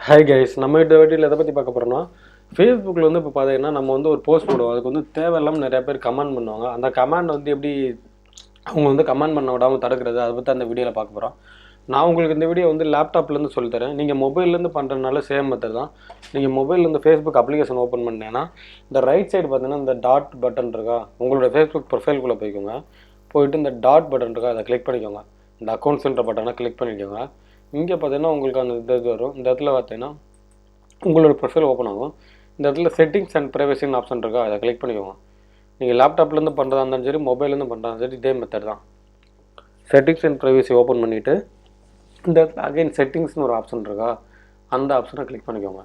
Hi guys, நம்ம இந்த வீடியோவில் எதை பற்றி பார்க்க போகிறோம்னா, ஃபேஸ்புக்கில் வந்து இப்போ பார்த்தீங்கன்னா நம்ம வந்து ஒரு போஸ்ட் போடுவோம். அதுக்கு வந்து தேவையில்லாமல் நிறையா பேர் கமெண்ட் பண்ணுவாங்க. அந்த கமெண்ட் வந்து எப்படி அவங்க வந்து கமெண்ட் பண்ண விடாமல் தடுக்கிறது, அதை பற்றி அந்த வீடியோவில் பார்க்க போகிறோம். நான் உங்களுக்கு இந்த வீடியோ வந்து லேப்டாப்லேருந்து சொல்லித்தரேன். நீங்கள் மொபைல்லேருந்து பண்ணுறதுனால சேம் மெத்தட் தான். நீங்கள் மொபைல்லேருந்து ஃபேஸ்புக் அப்ளிகேஷன் ஓப்பன் பண்ணீங்கன்னா இந்த ரைட் சைடு பார்த்தீங்கன்னா இந்த டாட் பட்டன் இருக்கா, உங்களோட ஃபேஸ்புக் ப்ரொஃபைல்குள்ளே போய்க்கோங்க. போயிட்டு இந்த டாட் பட்டன் இருக்கா, அதை கிளிக் பண்ணிக்கோங்க. இந்த அக்கௌண்ட்ஸ்ன்ற பட்டனை கிளிக் பண்ணிக்கோங்க. இங்கே பார்த்தீங்கன்னா உங்களுக்கு அந்த இது வரும். இந்த இடத்துல பார்த்தீங்கன்னா உங்களோட ப்ரொஃபைல் ஓப்பன் ஆகும். இந்த இடத்துல செட்டிங்ஸ் அண்ட் ப்ரைவசின்னு ஆப்ஷன் இருக்கா, அதை கிளிக் பண்ணிக்கோங்க. நீங்கள் லேப்டாப்லேருந்து பண்ணுறதா இருந்தாலும் சரி, மொபைல்லேருந்து பண்ணுறதா சரி, இதே மெத்தட் தான். செட்டிங்ஸ் அண்ட் ப்ரைவசி ஓப்பன் பண்ணிவிட்டு இந்த இடத்துல அகைன் செட்டிங்ஸ்னு ஒரு ஆப்ஷன் இருக்கா, அந்த ஆப்ஷனை கிளிக் பண்ணிக்கோங்க.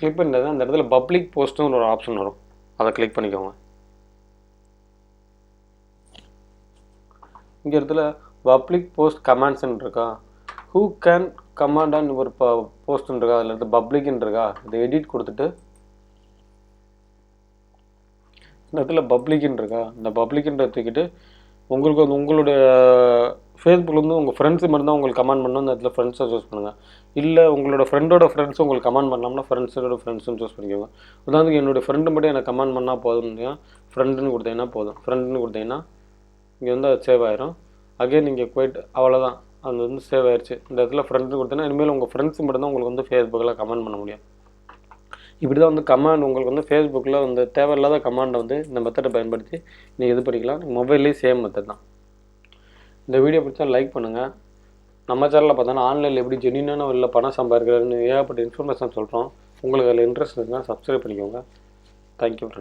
கிளிக் பண்ணிட்டு அந்த இடத்துல பப்ளிக் போஸ்ட்னு ஒரு ஆப்ஷன் வரும், அதை கிளிக் பண்ணிக்கோங்க. இங்கே இடத்துல பப்ளிக் போஸ்ட் கமெண்ட்ஸ்ன்னு இருக்கா, ஹூ கேன் கமாண்ட் அண்ட் ஒரு போஸ்ட்ன்னு இருக்கா, அதில் இருந்து பப்ளிக்ன்னு இருக்கா, இதை எடிட் கொடுத்துட்டு இந்த இடத்துல பப்ளிக்ன்னு இருக்கா, இந்த பப்ளிக்ன்ற தூக்கிட்டு உங்களுக்கு வந்து உங்களுடைய ஃபேஸ்புக்லேருந்து உங்கள் ஃப்ரெண்ட்ஸு மட்டும்தான் உங்களுக்கு கமெண்ட் பண்ணணும். இந்த இடத்துல ஃப்ரெண்ட்ஸை சூஸ் பண்ணுங்கள். இல்லை உங்களோட ஃப்ரெண்டோட ஃப்ரெண்ட்ஸ் உங்களுக்கு கமெண்ட் பண்ணலாம்னா ஃப்ரெண்ட்ஸோட ஃப்ரெண்ட்ஸுன்னு சூஸ் பண்ணிக்கோங்க. உதாரணத்துக்கு என்னுடைய ஃப்ரெண்டு மட்டும் எனக்கு கமெண்ட் பண்ணால் போதும், ஃப்ரெண்டுன்னு கொடுத்தீங்கன்னா போதும். ஃப்ரெண்டுன்னு கொடுத்தீங்கன்னா இங்கே வந்து அது சேவ் ஆயிரும். அகைன் நீங்கள் போய்ட்டு அவ்வளோதான், அது வந்து சேவ் ஆயிடுச்சு. இந்த இடத்துல ஃப்ரெண்டு கொடுத்தீங்கன்னா இனிமேல் உங்கள் ஃப்ரெண்ட்ஸ் மட்டும் தான் உங்களுக்கு வந்து ஃபேஸ்புக்கில் கமெண்ட் பண்ண முடியும். இப்படி தான் வந்து கமெண்ட் உங்களுக்கு வந்து ஃபேஸ்புக்கில் வந்து தேவையில்லாத கமெண்டை வந்து இந்த மெத்தடை பயன்படுத்தி நீங்கள் இது பண்ணிக்கலாம். மொபைல்லேயும் சேம் மெத்தட் தான். இந்த வீடியோ பிடிச்சா லைக் பண்ணுங்கள். நம்ம சேனலில் பார்த்தோன்னா ஆன்லைனில் எப்படி ஜெனியூனான இல்லை பணம் சம்பாதிக்கிறதுன்னு ஏகப்பட்ட இன்ஃபர்மேஷன் சொல்கிறோம். உங்களுக்கு அதில் இன்ட்ரெஸ்ட் இருக்குன்னா சப்ஸ்கிரைப் பண்ணிக்கோங்க. Thank you friends.